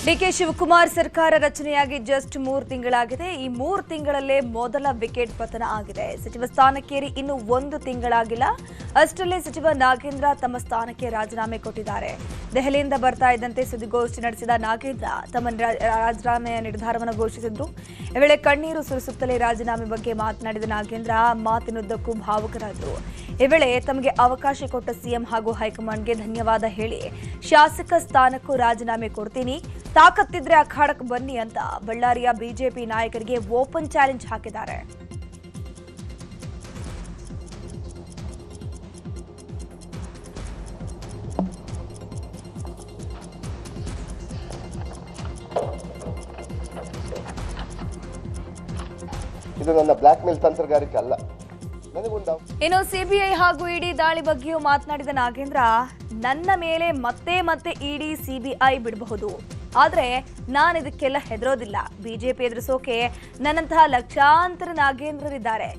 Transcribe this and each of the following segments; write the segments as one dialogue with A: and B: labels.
A: DK Shivakumar ಸರ್ಕಾರ ರಚನೆಯಾಗಿ just 3 ತಿಂಗಳಾಗಿದೆ. ಈ 3 ತಿಂಗಳಲ್ಲೇ ಮೊದಲ ವಿಕೆಟ್ ಪತನ ಆಗಿದೆ. ಸಚಿವ ಸ್ಥಾನಕ್ಕೇರಿ ಇನ್ನು 1 ತಿಂಗಳಾಗಿಲ್ಲ. ಅಷ್ಟರಲ್ಲೇ ಸಚಿವ ನಾಗೇಂದ್ರ ತಮ್ಮ ಸ್ಥಾನಕ್ಕೆ ರಾಜೀನಾಮೆ ಕೊಟ್ಟಿದ್ದಾರೆ. ದೆಹಲಿಯಿಂದ ಬರ್ತಾ ಇದ್ದಂತೆ ಸುದ್ದಿಗೋಷ್ಠಿ ನಡೆಸಿದ ನಾಗೇಂದ್ರ ತಮ್ಮ ರಾಜೀನಾಮೆಯ ನಿರ್ಧಾರವನ್ನು ಘೋಷಿಸಿದ್ರು. ಈ ವೇಳೆ ಕಣ್ಣೀರು ಸುರಿಸುತ್ತಲೇ ರಾಜೀನಾಮೆ ಬಗ್ಗೆ ಮಾತನಾಡಿದ ನಾಗೇಂದ್ರ ಮಾತಿನುದ್ದಕ್ಕೂ ಭಾವುಕರಾದರು. ಈ ವೇಳೆ ತಮಗೆ ಅವಕಾಶ ಕೊಟ್ಟ ಸಿಎಂ ಹಾಗೂ ಹೈಕಮಾಂಡ್ಗೆ ಧನ್ಯವಾದ ಹೇಳಿ ಶಾಸಕ ಸ್ಥಾನಕ್ಕೂ ರಾಜೀನಾಮೆ ಕೊಡ್ತೀನಿ, ತಾಕತ್ತಿದ್ರೆ ಅಖಾಡಕ್ಕೆ ಬನ್ನಿ ಅಂತ ಬಳ್ಳಾರಿಯ ಬಿಜೆಪಿ ನಾಯಕರಿಗೆ ಓಪನ್ ಚಾಲೆಂಜ್ ಹಾಕಿದ್ದಾರೆ.
B: ಇದು ನನ್ನ ಬ್ಲಾಕ್ ಮೇಲ್ ತಂತ್ರಗಾರಿಕೆ ಅಲ್ಲ.
A: ಇನ್ನು ಸಿಬಿಐ ಹಾಗೂ ಇಡಿ ದಾಳಿ ಬಗ್ಗೆಯೂ ಮಾತನಾಡಿದ ನಾಗೇಂದ್ರ, ನನ್ನ ಮೇಲೆ ಮತ್ತೆ ಇಡಿ ಸಿಬಿಐ ಬಿಡಬಹುದು, ಆದ್ರೆ ನಾನು ಇದಕ್ಕೆಲ್ಲ ಹೆದರೋದಿಲ್ಲ. ಬಿಜೆಪಿ ಎದುರಿಸೋಕೆ ನನ್ನಂತಹ ಲಕ್ಷಾಂತರ ನಾಗೇಂದ್ರರಿದ್ದಾರೆ.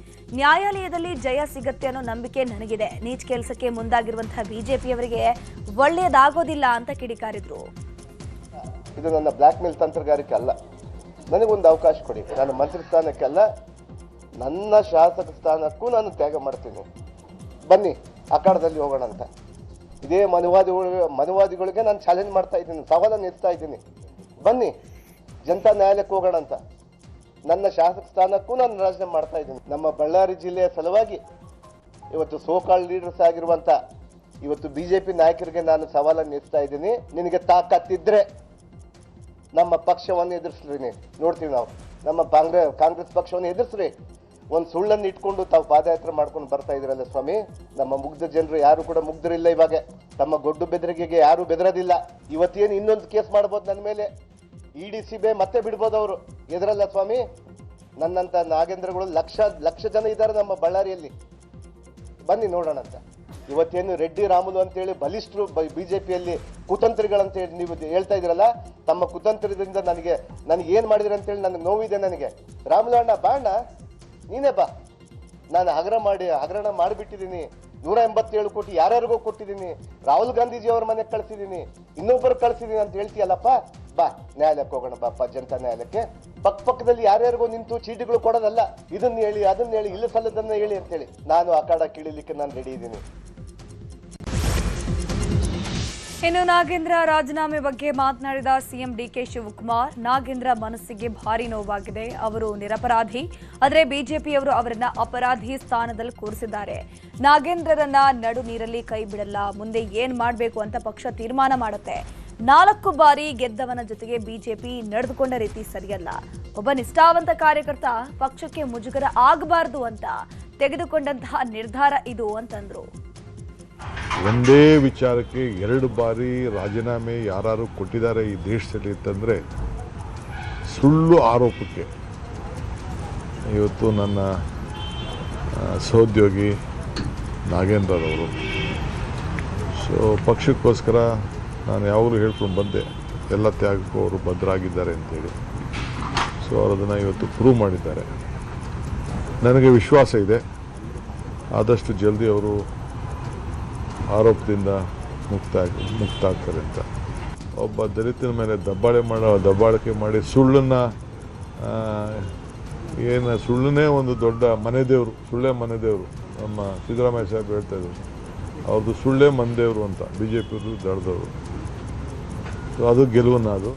A: ನ್ಯಾಯಾಲಯದಲ್ಲಿ ಜಯ ಸಿಗತ್ತೆ ಅನ್ನೋ ನಂಬಿಕೆ ನನಗಿದೆ. ನೀಚ್ ಕೆಲಸಕ್ಕೆ ಮುಂದಾಗಿರುವಂತಹ ಬಿಜೆಪಿಯವರಿಗೆ ಒಳ್ಳೆಯದಾಗೋದಿಲ್ಲ ಅಂತ ಕಿಡಿಕಾರಿದ್ರು.
B: ಇದು ನನ್ನ ಬ್ಲಾಕ್ ಮೇಲ್ ತಂತ್ರಗಾರಿಕೆ ಅಲ್ಲ. ನನಗೊಂದು ಅವಕಾಶ ಕೊಡಿ. ನಾನು ಮಂತ್ರಿ ಸ್ಥಾನಕ್ಕೆಲ್ಲ, ನನ್ನ ಶಾಸಕ ಸ್ಥಾನಕ್ಕೂ ನಾನು ತ್ಯಾಗ ಮಾಡ್ತೀನಿ. ಬನ್ನಿ ಅಖಾಡದಲ್ಲಿ ಹೋಗೋಣ ಅಂತ. ಇದೇ ಮನುವಾದಿಗಳಿಗೆ ನಾನು ಚಾಲೆಂಜ್ ಮಾಡ್ತಾ ಇದ್ದೀನಿ, ಸವಾಲನ್ನು ಎತ್ತಾ ಇದ್ದೀನಿ. ಬನ್ನಿ ಜನತಾ ನ್ಯಾಯಾಲಯಕ್ಕೆ ಹೋಗೋಣ ಅಂತ. ನನ್ನ ಶಾಸಕ ಸ್ಥಾನಕ್ಕೂ ನಾನು ರಾಜೀನಾಮೆ ಮಾಡ್ತಾ ಇದ್ದೀನಿ. ನಮ್ಮ ಬಳ್ಳಾರಿ ಜಿಲ್ಲೆಯ ಸಲುವಾಗಿ ಇವತ್ತು ಸೋಕಾಲ್ ಲೀಡರ್ಸ್ ಆಗಿರುವಂಥ ಇವತ್ತು ಬಿಜೆಪಿ ನಾಯಕರಿಗೆ ನಾನು ಸವಾಲನ್ನು ಎತ್ತಾ ಇದ್ದೀನಿ. ನಿನಗೆ ತಾಕತ್ತಿದ್ರೆ ನಮ್ಮ ಪಕ್ಷವನ್ನು ಎದುರಿಸ್ರಿ, ನೋಡ್ತೀವಿ ನಾವು. ನಮ್ಮ ಕಾಂಗ್ರೆಸ್ ಪಕ್ಷವನ್ನು ಎದುರಿಸ್ರಿ. ಒಂದು ಸುಳ್ಳನ್ನು ಇಟ್ಕೊಂಡು ತಾವು ಪಾದಯಾತ್ರೆ ಮಾಡ್ಕೊಂಡು ಬರ್ತಾ ಇದ್ರಲ್ಲ ಸ್ವಾಮಿ. ನಮ್ಮ ಮುಗ್ಧ ಜನರು ಯಾರು ಕೂಡ ಮುಗ್ಧರಿಲ್ಲ. ಇವಾಗ ತಮ್ಮ ಗೊಡ್ಡು ಬೆದರಿಕೆಗೆ ಯಾರು ಬೆದರೋದಿಲ್ಲ. ಇವತ್ತೇನು ಇನ್ನೊಂದು ಕೇಸ್ ಮಾಡ್ಬೋದು ನನ್ನ ಮೇಲೆ, ಇಡಿ ಸಿಬಿಐ ಮತ್ತೆ ಬಿಡ್ಬೋದು. ಅವರು ಎದುರಲ್ಲ ಸ್ವಾಮಿ. ನನ್ನಂತ ನಾಗೇಂದ್ರಗಳು ಲಕ್ಷ ಜನ ಇದ್ದಾರೆ ನಮ್ಮ ಬಳ್ಳಾರಿಯಲ್ಲಿ. ಬನ್ನಿ ನೋಡೋಣ ಅಂತ. ಇವತ್ತೇನು ರೆಡ್ಡಿ ರಾಮುಲು ಅಂತೇಳಿ ಬಲಿಷ್ಠರು ಬಿಜೆಪಿಯಲ್ಲಿ ಕುತಂತ್ರಿಗಳಂತೇಳಿ ನೀವು ಹೇಳ್ತಾ ಇದ್ರಲ್ಲ, ತಮ್ಮ ಕುತಂತ್ರದಿಂದ ನನಗೆ ಏನು ಮಾಡಿದ್ರಿ ಅಂತೇಳಿ ನನಗೆ ನೋವಿದೆ. ನನಗೆ ರಾಮುಲು ಅಣ್ಣ ಬಾ ಅಣ್ಣ, ನೀನೇ ಬಾ. ನಾನು ಹಗರಣ ಮಾಡಿಬಿಟ್ಟಿದ್ದೀನಿ. 187 ಕೋಟಿ ಯಾರ್ಯಾರಿಗೋ ಕೊಟ್ಟಿದ್ದೀನಿ. ರಾಹುಲ್ ಗಾಂಧೀಜಿ ಅವ್ರ ಮನೆಗೆ ಕಳಿಸಿದ್ದೀನಿ, ಇನ್ನೊಬ್ಬರು ಕಳಿಸಿದ್ದೀನಿ ಅಂತ ಹೇಳ್ತೀಯಲ್ಲಪ್ಪ. ಬಾ ನ್ಯಾಯಾಲಯಕ್ಕೆ ಹೋಗೋಣ ಬಾಪ್ಪ, ಜನತಾ ನ್ಯಾಯಾಲಯಕ್ಕೆ. ಪಕ್ಕದಲ್ಲಿ ಯಾರ್ಯಾರಿಗೋ ನಿಂತು ಚೀಟಿಗಳು ಕೊಡೋದಲ್ಲ. ಇದನ್ನ ಹೇಳಿ ಅದನ್ನ ಹೇಳಿ ಇಲ್ಲ ಸಲ್ಲದನ್ನ ಹೇಳಿ ಅಂತೇಳಿ ನಾನು ಅಖಾಡ ಕೀಳಲಿಕ್ಕೆ ನಾನು ರೆಡಿ ಇದ್ದೀನಿ.
A: ಇನ್ನು ನಾಗೇಂದ್ರ ರಾಜೀನಾಮೆ ಬಗ್ಗೆ ಮಾತನಾಡಿದ ಸಿಎಂ ಡಿಕೆ ಶಿವಕುಮಾರ್, ನಾಗೇಂದ್ರ ಮನಸ್ಸಿಗೆ ಭಾರಿ ನೋವಾಗಿದೆ. ಅವರು ನಿರಪರಾಧಿ, ಆದರೆ ಬಿಜೆಪಿಯವರು ಅವರನ್ನ ಅಪರಾಧಿ ಸ್ಥಾನದಲ್ಲಿ ಕೂರಿಸಿದ್ದಾರೆ. ನಾಗೇಂದ್ರರನ್ನ ನಡು ನೀರಲ್ಲಿ ಕೈ ಬಿಡಲ್ಲ. ಮುಂದೆ ಏನ್ ಮಾಡಬೇಕು ಅಂತ ಪಕ್ಷ ತೀರ್ಮಾನ ಮಾಡುತ್ತೆ. 4 ಬಾರಿ ಗೆದ್ದವನ ಜೊತೆಗೆ ಬಿಜೆಪಿ ನಡೆದುಕೊಂಡ ರೀತಿ ಸರಿಯಲ್ಲ. ಒಬ್ಬ ನಿಷ್ಠಾವಂತ ಕಾರ್ಯಕರ್ತ ಪಕ್ಷಕ್ಕೆ ಮುಜುಗರ ಆಗಬಾರದು ಅಂತ ತೆಗೆದುಕೊಂಡಂತಹ ನಿರ್ಧಾರ ಇದು ಅಂತಂದ್ರು.
C: ಒಂದೇ ವಿಚಾರಕ್ಕೆ 2 ಬಾರಿ ರಾಜೀನಾಮೆ ಯಾರು ಕೊಟ್ಟಿದ್ದಾರೆ ಈ ದೇಶದಲ್ಲಿ ಅಂತಂದರೆ ಸುಳ್ಳು ಆರೋಪಕ್ಕೆ. ಇವತ್ತು ನನ್ನ ಸಹೋದ್ಯೋಗಿ ನಾಗೇಂದ್ರರವರು ಪಕ್ಷಕ್ಕೋಸ್ಕರ ನಾನು ಯಾವಾಗಲೂ ಹೇಳ್ಕೊಂಡು ಬಂದೆ, ಎಲ್ಲ ತ್ಯಾಗಕ್ಕೂ ಅವರು ಬದ್ಧರಾಗಿದ್ದಾರೆ ಅಂತೇಳಿ. ಅವರು ಅದನ್ನು ಇವತ್ತು ಪ್ರೂವ್ ಮಾಡಿದ್ದಾರೆ. ನನಗೆ ವಿಶ್ವಾಸ ಇದೆ ಆದಷ್ಟು ಜಲ್ದಿ ಅವರು ಆರೋಪದಿಂದ ಮುಕ್ತ ಆಗ್ತಾರೆ ಅಂತ. ಒಬ್ಬ ದಲಿತರ ಮೇಲೆ ದಬ್ಬಾಳಿಕೆ ಮಾಡಿ ಸುಳ್ಳನ್ನೇ ಒಂದು ದೊಡ್ಡ ಮನೆದೇವರು, ಸುಳ್ಳೇ ಮನೆದೇವರು. ನಮ್ಮ ಸಿದ್ದರಾಮಯ್ಯ ಸಾಹೇಬ್ ಹೇಳ್ತಾ ಇದ್ರು, ಅವ್ರದ್ದು ಸುಳ್ಳೇ ಮನೆದೇವರು ಅಂತ. ಬಿಜೆಪಿಯವರು ದಳದವರು. ಅದು ಗೆಲುವನ್ನ ಅದು.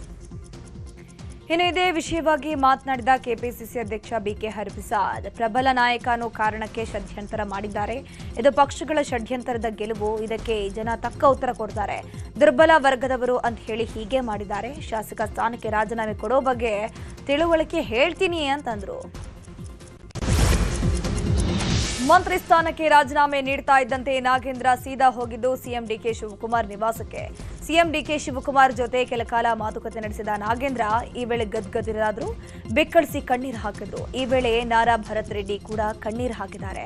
A: ಇನ್ನು ಇದೇ ವಿಷಯವಾಗಿ ಮಾತನಾಡಿದ ಕೆಪಿಸಿಸಿ ಅಧ್ಯಕ್ಷ ಬಿಕೆ ಹರಿಪ್ರಸಾದ್, ಪ್ರಬಲ ನಾಯಕ ಅನ್ನೋ ಕಾರಣಕ್ಕೆ ಷಡ್ಯಂತರ ಮಾಡಿದ್ದಾರೆ. ಇದು ಪಕ್ಷಗಳ ಷಡ್ಯಂತರದ ಗೆಲುವು. ಇದಕ್ಕೆ ಜನ ತಕ್ಕ ಉತ್ತರ ಕೊಡ್ತಾರೆ. ದುರ್ಬಲ ವರ್ಗದವರು ಅಂತ ಹೇಳಿ ಹೀಗೆ ಮಾಡಿದ್ದಾರೆ. ಶಾಸಕ ಸ್ಥಾನಕ್ಕೆ ರಾಜೀನಾಮೆ ಕೊಡೋ ಬಗ್ಗೆ ತಿಳುವಳಿಕೆ ಹೇಳ್ತೀನಿ ಅಂತಂದ್ರು. ಮಂತ್ರಿ ಸ್ಥಾನಕ್ಕೆ ರಾಜೀನಾಮೆ ನೀಡ್ತಾ ಇದ್ದಂತೆ ನಾಗೇಂದ್ರ ಸೀದಾ ಹೋಗಿದ್ದು ಸಿಎಂ ಡಿಕೆ ಶಿವಕುಮಾರ್ ನಿವಾಸಕ್ಕೆ. ಸಿಎಂ ಡಿಕೆ ಶಿವಕುಮಾರ್ ಜೊತೆ ಕೆಲಕಾಲ ಮಾತುಕತೆ ನಡೆಸಿದ ನಾಗೇಂದ್ರ ಈ ವೇಳೆ ಗದ್ಗದಿರಾದ್ರು, ಬೆಕ್ಕಳಿಸಿ ಕಣ್ಣೀರು ಹಾಕಿದ್ರು. ಈ ವೇಳೆ ನಾರಾ ಭರತ್ ರೆಡ್ಡಿ ಕೂಡ ಕಣ್ಣೀರು ಹಾಕಿದ್ದಾರೆ.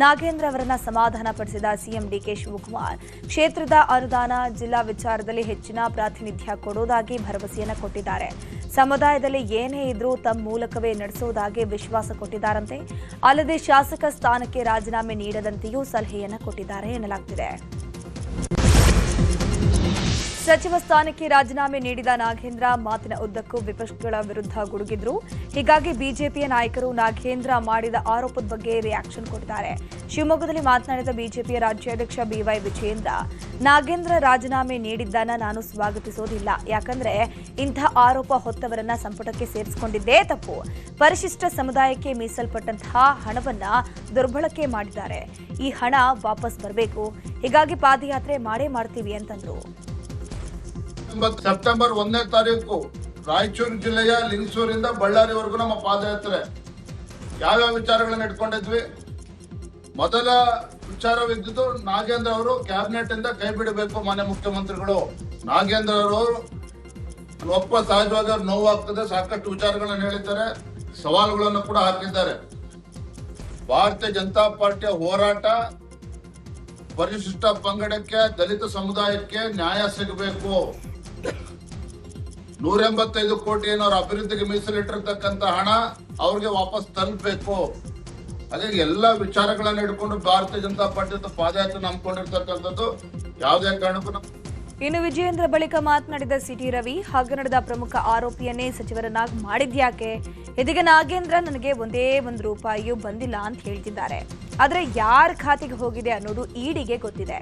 A: ನಾಗೇಂದ್ರ ಅವರನ್ನ ಸಮಾಧಾನ ಪಡಿಸಿದ ಸಿಎಂ ಡಿಕೆ ಶಿವಕುಮಾರ್ ಕ್ಷೇತ್ರದ ಅನುದಾನ, ಜಿಲ್ಲಾ ವಿಚಾರದಲ್ಲಿ ಹೆಚ್ಚಿನ ಪ್ರಾತಿನಿಧ್ಯ ಕೊಡುವುದಾಗಿ ಭರವಸೆಯನ್ನ ಕೊಟ್ಟಿದ್ದಾರೆ. ಸಮುದಾಯದಲ್ಲಿ ಏನೇ ಇದ್ರೂ ತಮ್ಮ ಮೂಲಕವೇ ನಡೆಸುವುದಾಗಿ ವಿಶ್ವಾಸ ಕೊಟ್ಟಿದ್ದಾರಂತೆ. ಅಲ್ಲದೆ ಶಾಸಕ ಸ್ಥಾನಕ್ಕೆ ರಾಜೀನಾಮೆ ನೀಡದಂತೆಯೂ ಸಲಹೆಯನ್ನ ಕೊಟ್ಟಿದ್ದಾರೆ ಎನ್ನಲಾಗುತ್ತಿದೆ. ಸಚಿವ ಸ್ಥಾನಕ್ಕೆ ರಾಜೀನಾಮೆ ನೀಡಿದ ನಾಗೇಂದ್ರ ಮಾತಿನ ಉದ್ದಕ್ಕೂ ವಿಪಕ್ಷಗಳ ವಿರುದ್ಧ ಗುಡುಗಿದ್ರು. ಹೀಗಾಗಿ ಬಿಜೆಪಿಯ ನಾಯಕರು ನಾಗೇಂದ್ರ ಮಾಡಿದ ಆರೋಪದ ಬಗ್ಗೆ ರಿಯಾಕ್ಷನ್ ಕೊಟ್ಟಿದ್ದಾರೆ. ಶಿವಮೊಗ್ಗದಲ್ಲಿ ಮಾತನಾಡಿದ ಬಿಜೆಪಿಯ ರಾಜ್ಯಾಧ್ಯಕ್ಷ ಬಿವೈ ವಿಜಯೇಂದ್ರ, ನಾಗೇಂದ್ರ ರಾಜೀನಾಮೆ ನೀಡಿದ್ದನ್ನ ನಾನು ಸ್ವಾಗತಿಸೋದಿಲ್ಲ. ಯಾಕಂದ್ರೆ ಇಂಥ ಆರೋಪ ಹೊತ್ತವರನ್ನ ಸಂಪುಟಕ್ಕೆ ಸೇರಿಸಿಕೊಂಡಿದ್ದೇ ತಪ್ಪು. ಪರಿಶಿಷ್ಟ ಸಮುದಾಯಕ್ಕೆ ಮೀಸಲ್ಪಟ್ಟಂತಹ ಹಣವನ್ನ ದುರ್ಬಳಕೆ ಮಾಡಿದ್ದಾರೆ. ಈ ಹಣ ವಾಪಸ್ ಬರಬೇಕು. ಹೀಗಾಗಿ ಪಾದಯಾತ್ರೆ ಮಾಡೇ ಮಾಡ್ತೀವಿ ಅಂತಂದ್ರು.
D: ಸೆಪ್ಟೆಂಬರ್ 1ನೇ ತಾರೀಕು ರಾಯಚೂರು ಜಿಲ್ಲೆಯ ಲಿಂಗಸೂರಿಂದ ಬಳ್ಳಾರಿವರೆಗೂ ನಮ್ಮ ಪಾದಯಾತ್ರೆ ಯಾವ್ಯಾವ ವಿಚಾರಗಳನ್ನ ಇಟ್ಕೊಂಡಿದ್ವಿ. ಮೊದಲ ವಿಚಾರವಿದ್ದು ನಾಗೇಂದ್ರ ಅವರು ಕ್ಯಾಬಿನೆಟ್ ಇಂದ ಕೈ ಬಿಡಬೇಕು ಮಾನ್ಯ ಮುಖ್ಯಮಂತ್ರಿಗಳು. ನಾಗೇಂದ್ರ ಅವರು ಒಪ್ಪ ಸಹಜವಾಗಿ ಅವ್ರು ನೋವಾಗ್ತದೆ, ಸಾಕಷ್ಟು ವಿಚಾರಗಳನ್ನ ಹೇಳಿದ್ದಾರೆ, ಸವಾಲುಗಳನ್ನು ಕೂಡ ಹಾಕಿದ್ದಾರೆ. ಭಾರತೀಯ ಜನತಾ ಪಾರ್ಟಿಯ ಹೋರಾಟ ಪರಿಶಿಷ್ಟ ಪಂಗಡಕ್ಕೆ, ದಲಿತ ಸಮುದಾಯಕ್ಕೆ ನ್ಯಾಯ ಸಿಗಬೇಕು. 185 ಕೋಟಿ ಏನೋ ಅಭಿವೃದ್ಧಿಗೆ ಮೀಸಲಿಟ್ಟಿರ್ತಕ್ಕಂಥ ಹಣ ಅವ್ರಿಗೆ ವಾಪಸ್ ತಲುಪಬೇಕು. ಹಾಗಾಗಿ ಎಲ್ಲಾ ವಿಚಾರಗಳನ್ನ ಹಿಡ್ಕೊಂಡು ಭಾರತೀಯ ಜನತಾ ಪಾರ್ಟಿ ಪಾದಯಾತ್ರೆ ನಂಬ್ಕೊಂಡಿರ್ತಕ್ಕಂಥದ್ದು ಯಾವುದೇ ಕಾರಣಕ್ಕೂ.
A: ಇನ್ನು ವಿಜಯೇಂದ್ರ ಬಳಿಕ ಮಾತನಾಡಿದ ಸಿಟಿ ರವಿ, ಹಗರಣದ ಪ್ರಮುಖ ಆರೋಪಿಯನ್ನೇ ಸಚಿವರನ್ನಾಗಿ ಮಾಡಿದ್ಯಾಕೆ? ಇದೀಗ ನಾಗೇಂದ್ರ ನನಗೆ ಒಂದೇ ₹1 ಬಂದಿಲ್ಲ ಅಂತ ಹೇಳ್ತಿದ್ದಾರೆ. ಆದ್ರೆ ಯಾರ ಖಾತೆಗೆ ಹೋಗಿದೆ ಅನ್ನೋದು ಇಡಿಗೆ ಗೊತ್ತಿದೆ.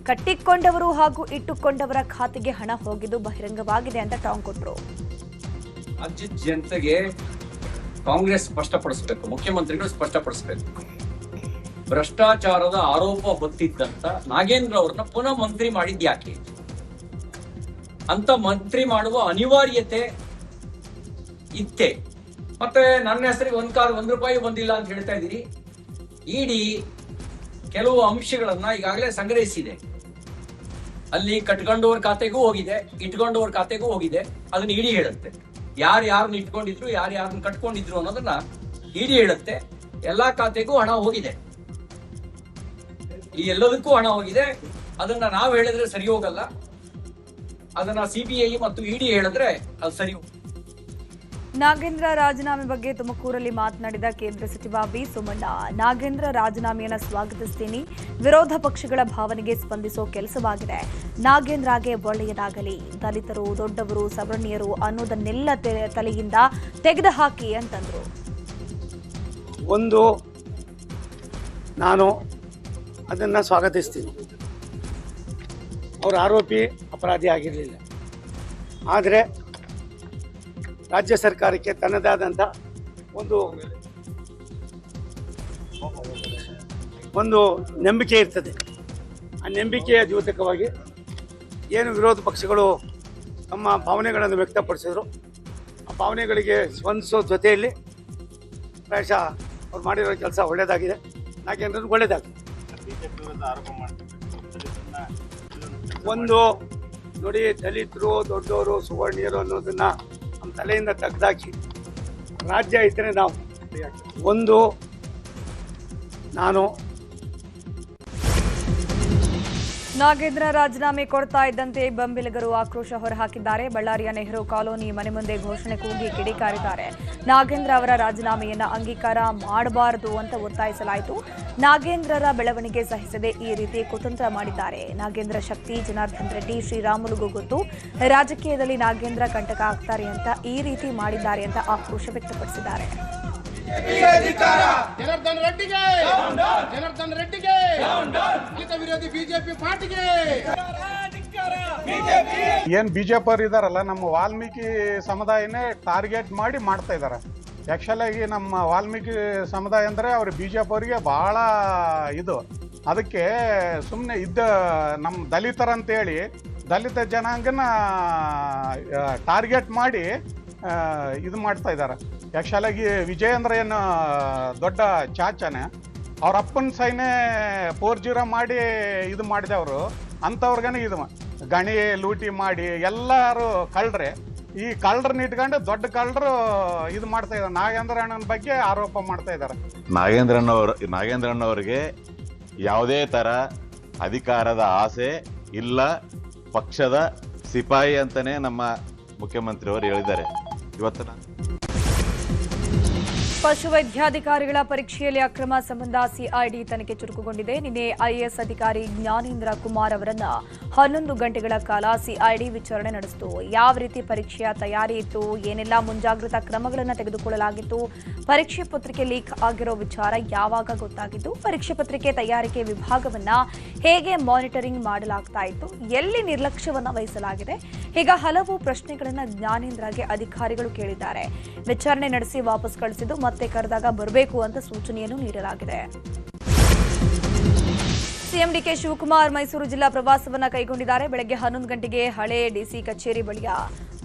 A: ಕಟ್ಟಿಕೊಂಡವರು ಹಾಗೂ ಇಟ್ಟುಕೊಂಡವರ ಖಾತೆಗೆ ಹಣ ಹೋಗಿದ್ದು ಬಹಿರಂಗವಾಗಿದೆ ಅಂತ ಟಾಂಗ್ ಕೊಟ್ರು.
E: ರಾಜ್ಯದ ಜನತೆಗೆ ಕಾಂಗ್ರೆಸ್ ಸ್ಪಷ್ಟಪಡಿಸಬೇಕು, ಮುಖ್ಯಮಂತ್ರಿಗಳು ಸ್ಪಷ್ಟಪಡಿಸಬೇಕು. ಭ್ರಷ್ಟಾಚಾರದ ಆರೋಪ ಹೊತ್ತಿದ್ದಂತ ನಾಗೇಂದ್ರ ಅವ್ರನ್ನ ಪುನಃ ಮಂತ್ರಿ ಮಾಡಿದ್ಯಾಕೆ ಅಂತ ಮಂತ್ರಿ ಮಾಡುವ ಅನಿವಾರ್ಯತೆ ಇತ್ತೆ. ಮತ್ತೆ ನನ್ನ ಹೆಸರಿಗೆ ₹1 ಬಂದಿಲ್ಲ ಅಂತ ಹೇಳ್ತಾ ಇದ್ದೀರಿ. ಇಡಿ ಕೆಲವು ಅಂಶಗಳನ್ನ ಈಗಾಗಲೇ ಸಂಗ್ರಹಿಸಿದೆ. ಅಲ್ಲಿ ಕಟ್ಕೊಂಡವ್ರ ಖಾತೆಗೂ ಹೋಗಿದೆ, ಇಟ್ಕೊಂಡವ್ರ ಖಾತೆಗೂ ಹೋಗಿದೆ. ಅದನ್ನ ಇಡಿ ಹೇಳುತ್ತೆ. ಯಾರನ್ನ ಇಟ್ಕೊಂಡಿದ್ರು, ಯಾರನ್ನ ಕಟ್ಕೊಂಡಿದ್ರು ಅನ್ನೋದನ್ನ ಇಡಿ ಹೇಳುತ್ತೆ. ಎಲ್ಲಾ ಖಾತೆಗೂ ಹಣ ಹೋಗಿದೆ, ಈ ಎಲ್ಲದಕ್ಕೂ ಹಣ ಹೋಗಿದೆ. ಅದನ್ನ ನಾವು ಹೇಳಿದ್ರೆ ಸರಿ ಹೋಗಲ್ಲ, ಅದನ್ನ ಸಿಬಿಐ ಮತ್ತು ಇಡಿ ಹೇಳಿದ್ರೆ ಅದು ಸರಿ.
A: ನಾಗೇಂದ್ರ ರಾಜೀನಾಮೆ ಬಗ್ಗೆ ತುಮಕೂರಲ್ಲಿ ಮಾತನಾಡಿದ ಕೇಂದ್ರ ಸಚಿವ ವಿ ಸೋಮಣ್ಣ, ನಾಗೇಂದ್ರ ರಾಜೀನಾಮೆಯನ್ನು ಸ್ವಾಗತಿಸ್ತೀನಿ. ವಿರೋಧ ಪಕ್ಷಗಳ ಭಾವನೆಗೆ ಸ್ಪಂದಿಸೋ ಕೆಲಸವಾಗಿದೆ. ನಾಗೇಂದ್ರಗೆ ಒಳ್ಳೆಯದಾಗಲಿ. ದಲಿತರು, ದೊಡ್ಡವರು, ಸವರ್ಣೀಯರು ಅನ್ನೋದನ್ನೆಲ್ಲ ತಲೆಯಿಂದ ತೆಗೆದುಹಾಕಿ ಅಂತಂದ್ರು.
F: ನಾನು ಅದನ್ನ ಸ್ವಾಗತಿಸ್ತೀನಿ. ಅವರು ಆರೋಪಿ, ಅಪರಾಧಿ ಆಗಿರಲಿಲ್ಲ. ಆದರೆ ರಾಜ್ಯ ಸರ್ಕಾರಕ್ಕೆ ತನ್ನದಾದಂಥ ಒಂದು ನಂಬಿಕೆ ಇರ್ತದೆ. ಆ ನಂಬಿಕೆಯ ದ್ಯೋತಕವಾಗಿ ಏನು ವಿರೋಧ ಪಕ್ಷಗಳು ತಮ್ಮ ಭಾವನೆಗಳನ್ನು ವ್ಯಕ್ತಪಡಿಸಿದ್ರು, ಆ ಭಾವನೆಗಳಿಗೆ ಸ್ಪಂದಿಸೋ ಜೊತೆಯಲ್ಲಿ ಪ್ರಾಯಶಃ ಅವ್ರು ಮಾಡಿರೋ ಕೆಲಸ ಒಳ್ಳೆಯದಾಗಿದೆ. ನಾಗೇಂದ್ರನಿಗೆ ಒಳ್ಳೆಯದಾಗಿದೆ. ನೋಡಿ, ದಲಿತರು, ದೊಡ್ಡವರು, ಸುವರ್ಣೀಯರು ಅನ್ನೋದನ್ನ ನಮ್ಮ ತಲೆಯಿಂದ ತೆಗೆದಾಕಿ ರಾಜ್ಯ ಇದ್ರೆ ನಾನು
A: ನಾಗೇಂದ್ರ ರಾಜೀನಾಮೆ ಕೊಡ್ತಾ ಇದ್ದಂತೆ ಬೆಂಬಲಿಗರು ಆಕ್ರೋಶ ಹೊರಹಾಕಿದ್ದಾರೆ. ಬಳ್ಳಾರಿಯ ನೆಹರು ಕಾಲೋನಿ ಮನೆ ಮುಂದೆ ಘೋಷಣೆ ಕೂಗಿ ಕಿಡಿಕಾರಿದ್ದಾರೆ. ನಾಗೇಂದ್ರ ಅವರ ರಾಜೀನಾಮೆಯನ್ನ ಅಂಗೀಕಾರ ಮಾಡಬಾರದು ಅಂತ ಒತ್ತಾಯಿಸಲಾಯಿತು. ನಾಗೇಂದ್ರರ ಬೆಳವಣಿಗೆ ಸಹಿಸದೆ ಈ ರೀತಿ ಕುತಂತ್ರ ಮಾಡಿದ್ದಾರೆ. ನಾಗೇಂದ್ರ ಶಕ್ತಿ, ಜನಾರ್ದನ್ ರೆಡ್ಡಿ, ಶ್ರೀರಾಮುಲುಗೂ ಗೊತ್ತು. ರಾಜಕೀಯದಲ್ಲಿ ನಾಗೇಂದ್ರ ಕಂಟಕ ಆಗ್ತಾರೆ ಅಂತ ಈ ರೀತಿ ಮಾಡಿದ್ದಾರೆ ಅಂತ ಆಕ್ರೋಶ ವ್ಯಕ್ತಪಡಿಸಿದ್ದಾರೆ.
G: ಜನಾರ್ದನ್ ರೆಡ್ಡಿಗೆ, ಜನಾರ್ದನ್ ರೆಡ್ಡಿಗೆ, ದಲಿತ ವಿರೋಧಿ ಬಿಜೆಪಿ ಪಾರ್ಟಿಗೆ.
H: ಏನ್ ಬಿಜೆಪಿ ಅವರು ಇದಾರಲ್ಲ, ನಮ್ಮ ವಾಲ್ಮೀಕಿ ಸಮುದಾಯನೇ ಟಾರ್ಗೆಟ್ ಮಾಡಿ ಮಾಡ್ತಾ ಇದಾರೆ. ಆಕ್ಚುಲ್ ಆಗಿ ನಮ್ಮ ವಾಲ್ಮೀಕಿ ಸಮುದಾಯ ಅಂದ್ರೆ ಅವ್ರ ಬಿಜೆಪಿ ಅವರಿಗೆ ಬಹಳ ಇದು. ಅದಕ್ಕೆ ಸುಮ್ಮನೆ ಇದ್ದ ನಮ್ಮ ದಲಿತರಂತೇಳಿ ದಲಿತ ಜನಾಂಗನ ಟಾರ್ಗೆಟ್ ಮಾಡಿ ಇದು ಮಾಡ್ತಾ ಇದ್ದಾರೆ. ಆ್ಯಕ್ಚುಲಾಗಿ ವಿಜಯೇಂದ್ರ ಏನು ದೊಡ್ಡ ಚಾಚನೆ, ಅವ್ರ ಅಪ್ಪನ ಸೈನೇ 4-0 ಮಾಡಿ ಇದು ಮಾಡಿದವರು. ಅಂಥವ್ರಿಗೇನೆ ಇದು ಗಣಿ ಲೂಟಿ ಮಾಡಿ ಎಲ್ಲರೂ ಕಳ್ಳರೆ. ಈ ಕಳ್ಳರನ್ನ ಇಟ್ಕೊಂಡು ದೊಡ್ಡ ಕಳ್ಳರು ಇದು ಮಾಡ್ತಾ ಇದ್ದಾರೆ. ನಾಗೇಂದ್ರ ಅಣ್ಣನ ಬಗ್ಗೆ ಆರೋಪ ಮಾಡ್ತಾ ಇದ್ದಾರೆ.
I: ನಾಗೇಂದ್ರಣ್ಣವ್ರಿಗೆ ಯಾವುದೇ ಥರ ಅಧಿಕಾರದ ಆಸೆ ಇಲ್ಲ. ಪಕ್ಷದ ಸಿಪಾಯಿ ಅಂತಲೇ ನಮ್ಮ ಮುಖ್ಯಮಂತ್ರಿಯವರು ಹೇಳಿದ್ದಾರೆ. ಇವತ್ತು
A: ಪಶುವೈದ್ಯಾಧಿಕಾರಿಗಳ ಪರೀಕ್ಷೆಯಲ್ಲಿ ಅಕ್ರಮ ಸಂಬಂಧ ಸಿಐಡಿ ತನಿಖೆ ಚುರುಕುಗೊಂಡಿದೆ. ನಿನ್ನೆ ಐಎಎಸ್ ಅಧಿಕಾರಿ ಜ್ಞಾನೇಂದ್ರ ಕುಮಾರ್ ಅವರನ್ನ 11 ಗಂಟೆಗಳ ಕಾಲ ಸಿಐಡಿ ವಿಚಾರಣೆ ನಡೆಸಿತು. ಯಾವ ರೀತಿ ಪರೀಕ್ಷೆಯ ತಯಾರಿ ಇತ್ತು, ಏನೆಲ್ಲ ಮುಂಜಾಗ್ರತಾ ಕ್ರಮಗಳನ್ನು ತೆಗೆದುಕೊಳ್ಳಲಾಗಿತ್ತು, ಪರೀಕ್ಷೆ ಪತ್ರಿಕೆ ಲೀಕ್ ಆಗಿರೋ ವಿಚಾರ ಯಾವಾಗ ಗೊತ್ತಾಗಿತ್ತು, ಪರೀಕ್ಷೆ ಪತ್ರಿಕೆ ತಯಾರಿಕೆ ವಿಭಾಗವನ್ನ ಹೇಗೆ ಮಾನಿಟರಿಂಗ್ ಮಾಡಲಾಗ್ತಾ ಇತ್ತು, ಎಲ್ಲಿ ನಿರ್ಲಕ್ಷ್ಯವನ್ನ ವಹಿಸಲಾಗಿದೆ, ಹೀಗ ಹಲವು ಪ್ರಶ್ನೆಗಳನ್ನು ಜ್ಞಾನೇಂದ್ರಗೆ ಅಧಿಕಾರಿಗಳು ಕೇಳಿದ್ದಾರೆ. ವಿಚಾರಣೆ ನಡೆಸಿ ವಾಪಸ್ ಕಳಿಸಿದ್ದು ಮತ್ತೆ ಕರೆದಾಗ ಬರಬೇಕು ಅಂತ ಸೂಚನೆಯನ್ನು ನೀಡಲಾಗಿದೆ. ಸಿಎಂ ಡಿಕೆ ಶಿವಕುಮಾರ್ ಮೈಸೂರು ಜಿಲ್ಲಾ ಪ್ರವಾಸವನ್ನ ಕೈಗೊಂಡಿದ್ದಾರೆ. ಬೆಳಗ್ಗೆ 11 ಗಂಟೆಗೆ ಹಳೆ ಡಿಸಿ ಕಚೇರಿ ಬಳಿಯ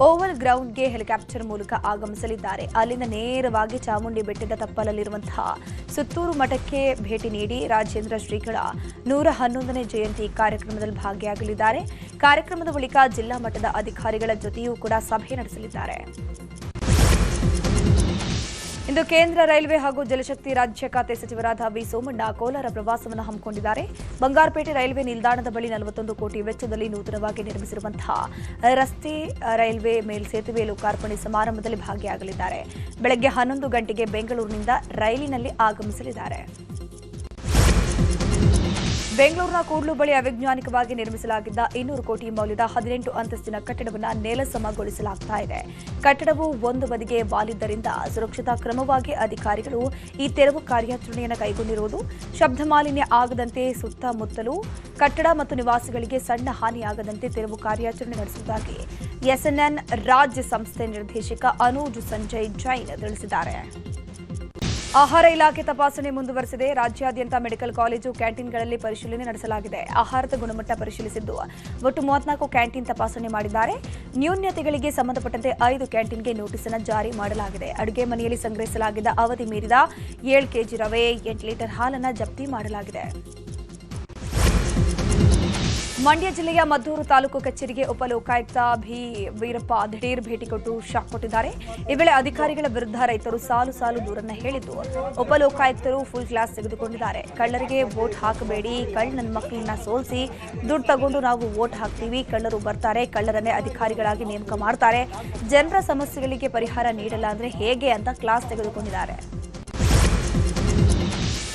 A: ಓವಲ್ ಗ್ರೌಂಡ್ಗೆ ಹೆಲಿಕಾಪ್ಟರ್ ಮೂಲಕ ಆಗಮಿಸಲಿದ್ದಾರೆ. ಅಲ್ಲಿಂದ ನೇರವಾಗಿ ಚಾಮುಂಡಿ ಬೆಟ್ಟದ ತಪ್ಪಲಲ್ಲಿರುವಂತಹ ಸುತ್ತೂರು ಮಠಕ್ಕೆ ಭೇಟಿ ನೀಡಿ ರಾಜೇಂದ್ರ ಶ್ರೀಗಳ 111ನೇ ಜಯಂತಿ ಕಾರ್ಯಕ್ರಮದಲ್ಲಿ ಭಾಗಿಯಾಗಲಿದ್ದಾರೆ. ಕಾರ್ಯಕ್ರಮದ ಬಳಿಕ ಜಿಲ್ಲಾ ಮಟ್ಟದ ಅಧಿಕಾರಿಗಳ ಜೊತೆಯೂ ಕೂಡ ಸಭೆ ನಡೆಸಲಿದ್ದಾರೆ. ಇಂದು ಕೇಂದ್ರ ರೈಲ್ವೆ ಹಾಗೂ ಜಲಶಕ್ತಿ ರಾಜ್ಯ ಖಾತೆ ಸಚಿವರಾದ ವಿ ಸೋಮಣ್ಣ ಕೋಲಾರ ಪ್ರವಾಸವನ್ನು ಹಮ್ಮಿಕೊಂಡಿದ್ದಾರೆ. ಬಂಗಾರಪೇಟೆ ರೈಲ್ವೆ ನಿಲ್ದಾಣದ ಬಳಿ 41 ಕೋಟಿ ವೆಚ್ಚದಲ್ಲಿ ನೂತನವಾಗಿ ನಿರ್ಮಿಸಿರುವಂತಹ ರಸ್ತೆ ರೈಲ್ವೆ ಮೇಲ್ಸೇತುವೆ ಲೋಕಾರ್ಪಣೆ ಸಮಾರಂಭದಲ್ಲಿ ಭಾಗಿಯಾಗಲಿದ್ದಾರೆ. ಬೆಳಗ್ಗೆ 11 ಗಂಟೆಗೆ ಬೆಂಗಳೂರಿನಿಂದ ರೈಲಿನಲ್ಲಿ ಆಗಮಿಸಲಿದ್ದಾರೆ. ಬೆಂಗಳೂರಿನ ಕೂಡ್ಲು ಬಳಿ ಅವೈಜ್ಞಾನಿಕವಾಗಿ ನಿರ್ಮಿಸಲಾಗಿದ್ದ 200 ಕೋಟಿ ಮೌಲ್ಯದ 18 ಅಂತಸ್ತಿನ ಕಟ್ಟಡವನ್ನು ನೆಲಸಮಗೊಳಿಸಲಾಗ್ತಾ ಇದೆ. ಕಟ್ಟಡವು ಒಂದು ಬದಿಗೆ ವಾಲಿದ್ದರಿಂದ ಸುರಕ್ಷತಾ ಕ್ರಮವಾಗಿ ಅಧಿಕಾರಿಗಳು ಈ ತೆರವು ಕಾರ್ಯಾಚರಣೆಯನ್ನು ಕೈಗೊಂಡಿರುವುದು. ಶಬ್ದ ಮಾಲಿನ್ಯ ಆಗದಂತೆ ಸುತ್ತಮುತ್ತಲೂ ಕಟ್ಟಡ ಮತ್ತು ನಿವಾಸಿಗಳಿಗೆ ಸಣ್ಣ ಹಾನಿಯಾಗದಂತೆ ತೆರವು ಕಾರ್ಯಾಚರಣೆ ನಡೆಸುವುದಾಗಿ ಎಸ್ಎನ್ಎನ್ ರಾಜ್ಯ ಸಂಸ್ಥೆ ನಿರ್ದೇಶಕ ಅನೂಜ್ ಸಂಜಯ್ ಜೈನ್ ತಿಳಿಸಿದ್ದಾರೆ. ಆಹಾರ ಇಲಾಖೆ ತಪಾಸಣೆ ಮುಂದುವರೆಸಿದೆ. ರಾಜ್ಯಾದ್ಯಂತ ಮೆಡಿಕಲ್ ಕಾಲೇಜು ಕ್ಯಾಂಟೀನ್ಗಳಲ್ಲಿ ಪರಿಶೀಲನೆ ನಡೆಸಲಾಗಿದೆ. ಆಹಾರದ ಗುಣಮಟ್ಟ ಪರಿಶೀಲಿಸಿದ್ದು ಒಟ್ಟು 34 ಕ್ಯಾಂಟೀನ್ ತಪಾಸಣೆ ಮಾಡಿದ್ದಾರೆ. ನ್ಯೂನತೆಗಳಿಗೆ ಸಂಬಂಧಪಟ್ಟಂತೆ 5 ಕ್ಯಾಂಟೀನ್ಗೆ ನೋಟಿಸ್ ಅನ್ನು ಜಾರಿ ಮಾಡಲಾಗಿದೆ. ಅಡುಗೆ ಮನೆಯಲ್ಲಿ ಸಂಗ್ರಹಿಸಲಾಗಿದ್ದ ಅವಧಿ ಮೀರಿದ 7 ಕೆಜಿ ರವೆ, 8 ಲೀಟರ್ ಹಾಲನ್ನು ಜಪ್ತಿ ಮಾಡಲಾಗಿದೆ. ಮಂಡ್ಯ ಜಿಲ್ಲೆಯ ಮದ್ದೂರು ತಾಲೂಕು ಕಚೇರಿಗೆ ಉಪಲೋಕಾಯುಕ್ತ ಬಿ ವೀರಪ್ಪ ದಿಢೀರ್ ಭೇಟಿ ಕೊಟ್ಟು ಶಾಕ್ ಕೊಟ್ಟಿದ್ದಾರೆ. ಈ ವೇಳೆ ಅಧಿಕಾರಿಗಳ ವಿರುದ್ಧ ರೈತರು ಸಾಲು ದೂರನ್ನ ಹೇಳಿದ್ದು ಉಪಲೋಕಾಯುಕ್ತರು ಫುಲ್ ಕ್ಲಾಸ್ ತೆಗೆದುಕೊಂಡಿದ್ದಾರೆ. ಕಳ್ಳರಿಗೆ ವೋಟ್ ಹಾಕಬೇಡಿ, ನನ್ನ ಮಕ್ಕಳನ್ನ ಸೋಲಿಸಿ ದುಡ್ಡು ತಗೊಂಡು ನಾವು ವೋಟ್ ಹಾಕ್ತೀವಿ, ಕಳ್ಳರು ಬರ್ತಾರೆ, ಕಳ್ಳರನ್ನೇ ಅಧಿಕಾರಿಗಳಾಗಿ ನೇಮಕ ಮಾಡ್ತಾರೆ, ಜನರ ಸಮಸ್ಯೆಗಳಿಗೆ ಪರಿಹಾರ ನೀಡಲ್ಲ ಅಂದ್ರೆ ಹೇಗೆ ಅಂತ ಕ್ಲಾಸ್ ತೆಗೆದುಕೊಂಡಿದ್ದಾರೆ.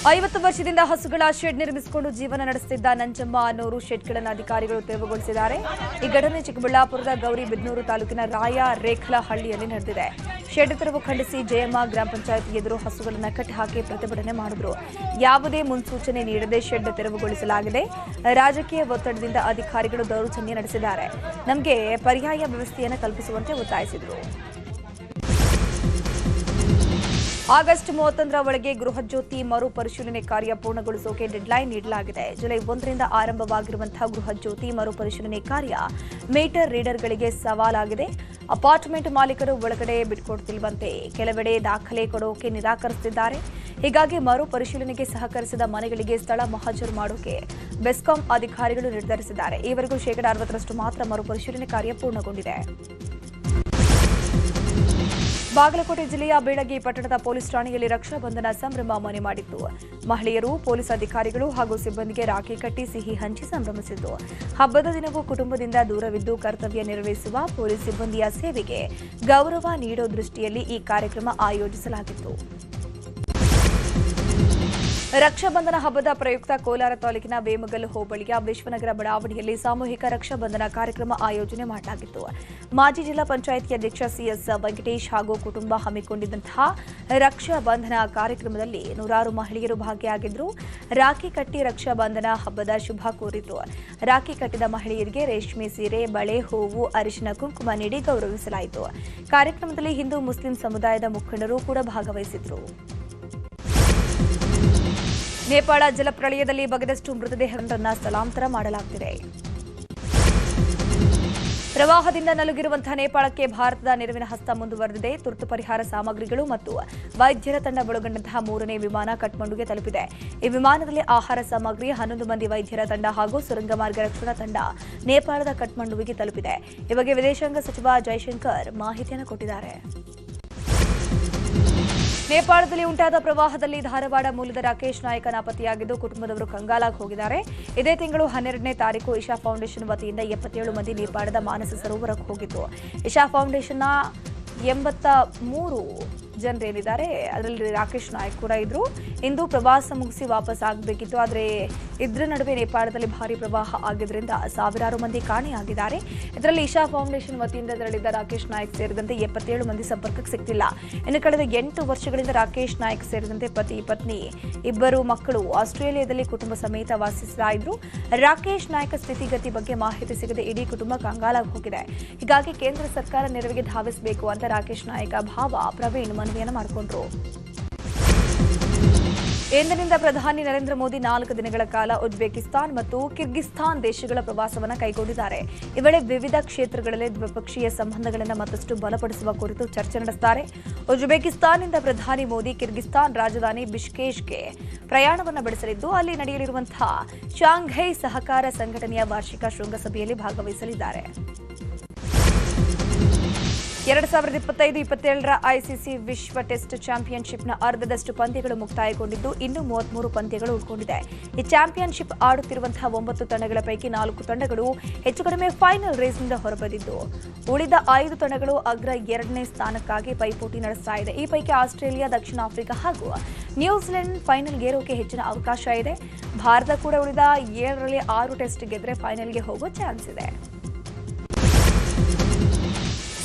A: 50 ವರ್ಷದಿಂದ ಹಸುಗಳ ಶೆಡ್ ನಿರ್ಮಿಸಿಕೊಂಡು ಜೀವನ ನಡೆಸುತ್ತಿದ್ದ ನಂಜಮ್ಮ ಅನ್ನೋರು ಶೆಡ್ಗಳನ್ನು ಅಧಿಕಾರಿಗಳು ತೆರವುಗೊಳಿಸಿದ್ದಾರೆ. ಈ ಘಟನೆ ಚಿಕ್ಕಬಳ್ಳಾಪುರದ ಗೌರಿಬಿದನೂರು ತಾಲೂಕಿನ ರೇಖಲಹಳ್ಳಿಯಲ್ಲಿ ನಡೆದಿದೆ. ಶೆಡ್ ತೆರವು ಖಂಡಿಸಿ ಜಯಮ್ಮ ಗ್ರಾಮ ಪಂಚಾಯತ್ ಎದುರು ಹಸುಗಳನ್ನು ಕಟ್ಟಿಹಾಕಿ ಪ್ರತಿಭಟನೆ ಮಾಡಿದ್ರು. ಯಾವುದೇ ಮುನ್ಸೂಚನೆ ನೀಡದೆ ಶೆಡ್ ತೆರವುಗೊಳಿಸಲಾಗಿದೆ. ರಾಜಕೀಯ ಒತ್ತಡದಿಂದ ಅಧಿಕಾರಿಗಳು ದೌರ್ಜನ್ಯ ನಡೆಸಿದ್ದಾರೆ. ನಮಗೆ ಪರ್ಯಾಯ ವ್ಯವಸ್ಥೆಯನ್ನು ಕಲ್ಪಿಸುವಂತೆ ಒತ್ತಾಯಿಸಿದರು. ಆಗಸ್ಟ್ 31ರ ಒಳಗೆ ಗೃಹಜ್ಯೋತಿ ಮರು ಪರಿಶೀಲನೆ ಕಾರ್ಯ ಪೂರ್ಣಗೊಳಿಸೋಕೆ ಡೆಡ್ಲೈನ್ ನೀಡಲಾಗಿದೆ. ಜುಲೈ 1ರಿಂದ ಆರಂಭವಾಗಿರುವಂತಹ ಗೃಹಜ್ಯೋತಿ ಮರು ಪರಿಶೀಲನೆ ಕಾರ್ಯ ಮೀಟರ್ ರೀಡರ್ಗಳಿಗೆ ಸವಾಲಾಗಿದೆ. ಅಪಾರ್ಟ್ಮೆಂಟ್ ಮಾಲೀಕರು ಒಳಗಡೆ ಬಿಟ್ಕೊಡ್ತಿಲ್ವಂತೆ, ಕೆಲವೆಡೆ ದಾಖಲೆ ಕೊಡೋಕೆ ನಿರಾಕರಿಸುತ್ತಿದ್ದಾರೆ. ಹೀಗಾಗಿ ಮರು ಪರಿಶೀಲನೆಗೆ ಸಹಕರಿಸಿದ ಮನೆಗಳಿಗೆ ಸ್ಥಳ ಮಹಜರು ಮಾಡೋಕೆ ಬೆಸ್ಕಾಂ ಅಧಿಕಾರಿಗಳು ನಿರ್ಧರಿಸಿದ್ದಾರೆ. ಈವರೆಗೂ 60% ಮಾತ್ರ ಮರು ಪರಿಶೀಲನೆ ಕಾರ್ಯ ಪೂರ್ಣಗೊಂಡಿದೆ. ಬಾಗಲಕೋಟೆ ಜಿಲ್ಲೆಯ ಬೀಳಗಿ ಪಟ್ಟಣದ ಪೊಲೀಸ್ ಠಾಣೆಯಲ್ಲಿ ರಕ್ಷಾ ಬಂಧನ ಸಂಭ್ರಮ ಮನೆ ಮಾಡಿತ್ತು. ಮಹಿಳೆಯರು ಪೊಲೀಸ್ ಅಧಿಕಾರಿಗಳು ಹಾಗೂ ಸಿಬ್ಬಂದಿಗೆ ರಾಖಿ ಕಟ್ಟಿ ಸಿಹಿ ಹಂಚಿ ಸಂಭ್ರಮಿಸಿದ್ದು. ಹಬ್ಬದ ದಿನವೂ ಕುಟುಂಬದಿಂದ ದೂರವಿದ್ದು ಕರ್ತವ್ಯ ನಿರ್ವಹಿಸುವ ಪೊಲೀಸ್ ಸಿಬ್ಬಂದಿಯ ಸೇವೆಗೆ ಗೌರವ ನೀಡೋ ದೃಷ್ಟಿಯಲ್ಲಿ ಈ ಕಾರ್ಯಕ್ರಮ ಆಯೋಜಿಸಲಾಗಿತ್ತು. ರಕ್ಷಾಬಂಧನ ಹಬ್ಬದ ಪ್ರಯುಕ್ತ ಕೋಲಾರ ತಾಲೂಕಿನ ವೇಮಗಲ್ ಹೋಬಳಿಯ ವಿಶ್ವನಗರ ಬಡಾವಣೆಯಲ್ಲಿ ಸಾಮೂಹಿಕ ರಕ್ಷಾಬಂಧನ ಕಾರ್ಯಕ್ರಮ ಆಯೋಜನೆ ಮಾಡಲಾಗಿತ್ತು. ಮಾಜಿ ಜಿಲ್ಲಾ ಪಂಚಾಯಿತಿ ಅಧ್ಯಕ್ಷ ಸಿಎಸ್ ವೆಂಕಟೇಶ್ ಹಾಗೂ ಕುಟುಂಬ ಹಮ್ಮಿಕೊಂಡಿದ್ದಂತಹ ರಕ್ಷಾಬಂಧನ ಕಾರ್ಯಕ್ರಮದಲ್ಲಿ ನೂರಾರು ಮಹಿಳೆಯರು ಭಾಗಿಯಾಗಿದ್ದರು. ರಾಖಿ ಕಟ್ಟಿ ರಕ್ಷಾಬಂಧನ ಹಬ್ಬದ ಶುಭ ಕೋರಿದ್ರು. ರಾಖಿ ಕಟ್ಟಿದ ಮಹಿಳೆಯರಿಗೆ ರೇಷ್ಮೆ ಸೀರೆ, ಬಳೆ, ಹೂವು, ಅರಿಶಿನ, ಕುಂಕುಮ ನೀಡಿ ಗೌರವಿಸಲಾಯಿತು. ಕಾರ್ಯಕ್ರಮದಲ್ಲಿ ಹಿಂದೂ ಮುಸ್ಲಿಂ ಸಮುದಾಯದ ಮುಖಂಡರು ಕೂಡ ಭಾಗವಹಿಸಿದ್ರು. ನೇಪಾಳ ಜಲಪ್ರಳಯದಲ್ಲಿ ಬಗೆದಷ್ಟು ಮೃತದೇಹಗಳನ್ನು ಸ್ಥಳಾಂತರ ಮಾಡಲಾಗುತ್ತಿದೆ. ಪ್ರವಾಹದಿಂದ ನಲುಗಿರುವಂತಹ ನೇಪಾಳಕ್ಕೆ ಭಾರತದ ನೆರವಿನ ಹಸ್ತ ಮುಂದುವರೆದಿದೆ. ತುರ್ತು ಪರಿಹಾರ ಸಾಮಗ್ರಿಗಳು ಮತ್ತು ವೈದ್ಯರ ತಂಡ ಒಳಗೊಂಡಂತಹ 3ನೇ ವಿಮಾನ ಕಠ್ಮಂಡುಗೆ ತಲುಪಿದೆ. ಈ ವಿಮಾನದಲ್ಲಿ ಆಹಾರ ಸಾಮಗ್ರಿ, 11 ಮಂದಿ ವೈದ್ಯರ ತಂಡ ಹಾಗೂ ಸುರಂಗ ಮಾರ್ಗ ರಕ್ಷಣಾ ತಂಡ ನೇಪಾಳದ ಕಠ್ಮಂಡುವಿಗೆ ತಲುಪಿದೆ. ಈ ಬಗ್ಗೆ ವಿದೇಶಾಂಗ ಸಚಿವ ಜೈಶಂಕರ್ ಮಾಹಿತಿಯನ್ನು ಕೊಟ್ಟಿದ್ದಾರೆ. ನೇಪಾಳದಲ್ಲಿ ಉಂಟಾದ ಪ್ರವಾಹದಲ್ಲಿ ಧಾರವಾಡ ಮೂಲದ ರಾಕೇಶ್ ನಾಯಕ ನಾಪತ್ತೆಯಾಗಿದ್ದು ಕುಟುಂಬದವರು ಕಂಗಾಲಾಗಿ ಹೋಗಿದ್ದಾರೆ. ಇದೇ ತಿಂಗಳು 12ನೇ ತಾರೀಕು ಇಶಾ ಫೌಂಡೇಶನ್ ವತಿಯಿಂದ 77 ಮಂದಿ ನೇಪಾಳದ ಮಾನಸ ಸರೋವರಕ್ಕೆ ಹೋಗಿತ್ತು. ಇಶಾ ಫೌಂಡೇಶನ್ನ 83 ಜನರೇನಿದ್ದಾರೆ ಅದರಲ್ಲಿ ರಾಕೇಶ್ ನಾಯ್ಕ್ ಕೂಡ ಇದ್ರು. ಇಂದು ಪ್ರವಾಸ ಮುಗಿಸಿ ವಾಪಸ್ ಆಗಬೇಕಿತ್ತು. ಆದರೆ ಇದರ ನಡುವೆ ನೇಪಾಳದಲ್ಲಿ ಭಾರಿ ಪ್ರವಾಹ ಆಗಿದ್ದರಿಂದ ಸಾವಿರಾರು ಮಂದಿ ಕಾಣೆಯಾಗಿದ್ದಾರೆ. ಇದರಲ್ಲಿ ಇಶಾ ಫೌಂಡೇಶನ್ ವತಿಯಿಂದ ತೆರಳಿದ್ದ ರಾಕೇಶ್ ನಾಯ್ಕ್ ಸೇರಿದಂತೆ 77 ಮಂದಿ ಸಂಪರ್ಕಕ್ಕೆ ಸಿಗ್ತಿಲ್ಲ. ಇನ್ನು ಕಳೆದ 8 ವರ್ಷಗಳಿಂದ ರಾಕೇಶ್ ನಾಯ್ಕ್ ಸೇರಿದಂತೆ ಪತಿ ಪತ್ನಿ ಇಬ್ಬರು ಮಕ್ಕಳು ಆಸ್ಟ್ರೇಲಿಯಾದಲ್ಲಿ ಕುಟುಂಬ ಸಮೇತ ವಾಸಿಸ್ತಾ ಇದ್ರು. ರಾಕೇಶ್ ನಾಯ್ಕ್ ಸ್ಥಿತಿಗತಿ ಬಗ್ಗೆ ಮಾಹಿತಿ ಸಿಗದೆ ಇಡೀ ಕುಟುಂಬ ಕಂಗಾಲಾಗಿ ಹೋಗಿದೆ. ಹೀಗಾಗಿ ಕೇಂದ್ರ ಸರ್ಕಾರ ನೆರವಿಗೆ ಧಾವಿಸಬೇಕು ಅಂತ ರಾಕೇಶ್ ನಾಯ್ಕ್ ಭಾವ ಪ್ರವೀಣ್ ಮನವಿಯನ್ನು ಮಾಡಿಕೊಂಡ್ರು. ಇಂದಿನಿಂದ ಪ್ರಧಾನಿ ನರೇಂದ್ರ ಮೋದಿ 4 ದಿನಗಳ ಕಾಲ ಉಜ್ಬೇಕಿಸ್ತಾನ್ ಮತ್ತು ಕಿರ್ಗಿಸ್ತಾನ್ ದೇಶಗಳ ಪ್ರವಾಸವನ್ನು ಕೈಗೊಂಡಿದ್ದಾರೆ. ಈ ವೇಳೆ ವಿವಿಧ ಕ್ಷೇತ್ರಗಳಲ್ಲಿ ದ್ವಿಪಕ್ಷೀಯ ಸಂಬಂಧಗಳನ್ನು ಮತ್ತಷ್ಟು ಬಲಪಡಿಸುವ ಕುರಿತು ಚರ್ಚೆ ನಡೆಸುತ್ತಾರೆ. ಉಜ್ಬೇಕಿಸ್ತಾನ್ನಿಂದ ಪ್ರಧಾನಿ ಮೋದಿ ಕಿರ್ಗಿಸ್ತಾನ್ ರಾಜಧಾನಿ ಬಿಷ್ಕೇಶ್ಗೆ ಪ್ರಯಾಣವನ್ನು ಬೆಳೆಸಲಿದ್ದು, ಅಲ್ಲಿ ನಡೆಯಲಿರುವಂತಹ ಶಾಂಘೈ ಸಹಕಾರ ಸಂಘಟನೆಯ ವಾರ್ಷಿಕ ಶೃಂಗಸಭೆಯಲ್ಲಿ ಭಾಗವಹಿಸಲಿದ್ದಾರೆ. 2025-27ರ ಐಸಿಸಿ ವಿಶ್ವ ಟೆಸ್ಟ್ ಚಾಂಪಿಯನ್ಶಿಪ್ನ ಅರ್ಧದಷ್ಟು ಪಂದ್ಯಗಳು ಮುಕ್ತಾಯಗೊಂಡಿದ್ದು, ಇನ್ನೂ 33 ಪಂದ್ಯಗಳು ಉಳ್ಕೊಂಡಿದೆ. ಈ ಚಾಂಪಿಯನ್ಶಿಪ್ ಆಡುತ್ತಿರುವಂತಹ 9 ತಂಡಗಳ ಪೈಕಿ 4 ತಂಡಗಳು ಹೆಚ್ಚು ಕಡಿಮೆ ಫೈನಲ್ ರೇಸ್ನಿಂದ ಹೊರಬಂದಿದ್ದು, ಉಳಿದ 5 ತಂಡಗಳು ಅಗ್ರ 2ನೇ ಸ್ಥಾನಕ್ಕಾಗಿ ಪೈಪೋಟಿ ನಡೆಸ್ತಾ ಇದೆ. ಈ ಪೈಕಿ ಆಸ್ಟ್ರೇಲಿಯಾ, ದಕ್ಷಿಣ ಆಫ್ರಿಕಾ ಹಾಗೂ ನ್ಯೂಜಿಲೆಂಡ್ ಫೈನಲ್ಗೇರೋಕೆ ಹೆಚ್ಚಿನ ಅವಕಾಶ ಇದೆ. ಭಾರತ ಕೂಡ ಉಳಿದ 7ರಲ್ಲಿ 6 ಟೆಸ್ಟ್ ಗೆದ್ರೆ ಫೈನಲ್ಗೆ ಹೋಗೋ ಚಾನ್ಸ್ ಇದೆ.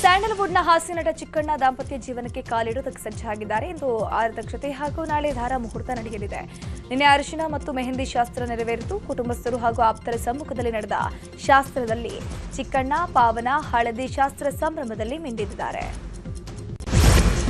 A: ಸ್ಯಾಂಡಲ್ವುಡ್ನ ಹಾಸ್ಯ ನಟ ಚಿಕ್ಕಣ್ಣ ದಾಂಪತ್ಯ ಜೀವನಕ್ಕೆ ಕಾಲಿಡೋದಕ್ಕೆ ಸಜ್ಜಾಗಿದ್ದಾರೆ. ಇಂದು ಆರತಕ್ಷತೆ ಹಾಗೂ ನಾಳೆ ಧಾರ ಮುಹೂರ್ತ ನಡೆಯಲಿದೆ. ನಿನ್ನೆ ಅರಿಶಿನ ಮತ್ತು ಮೆಹಂದಿ ಶಾಸ್ತ್ರ ನೆರವೇರಿತು. ಕುಟುಂಬಸ್ಥರು ಹಾಗೂ ಆಪ್ತರ ಸಮ್ಮುಖದಲ್ಲಿ ನಡೆದ ಶಾಸ್ತ್ರದಲ್ಲಿ ಚಿಕ್ಕಣ್ಣ, ಪಾವನ ಹಳದಿ ಶಾಸ್ತ್ರ ಸಂಭ್ರಮದಲ್ಲಿ ಮಿಂದಿದ್ದಾರೆ.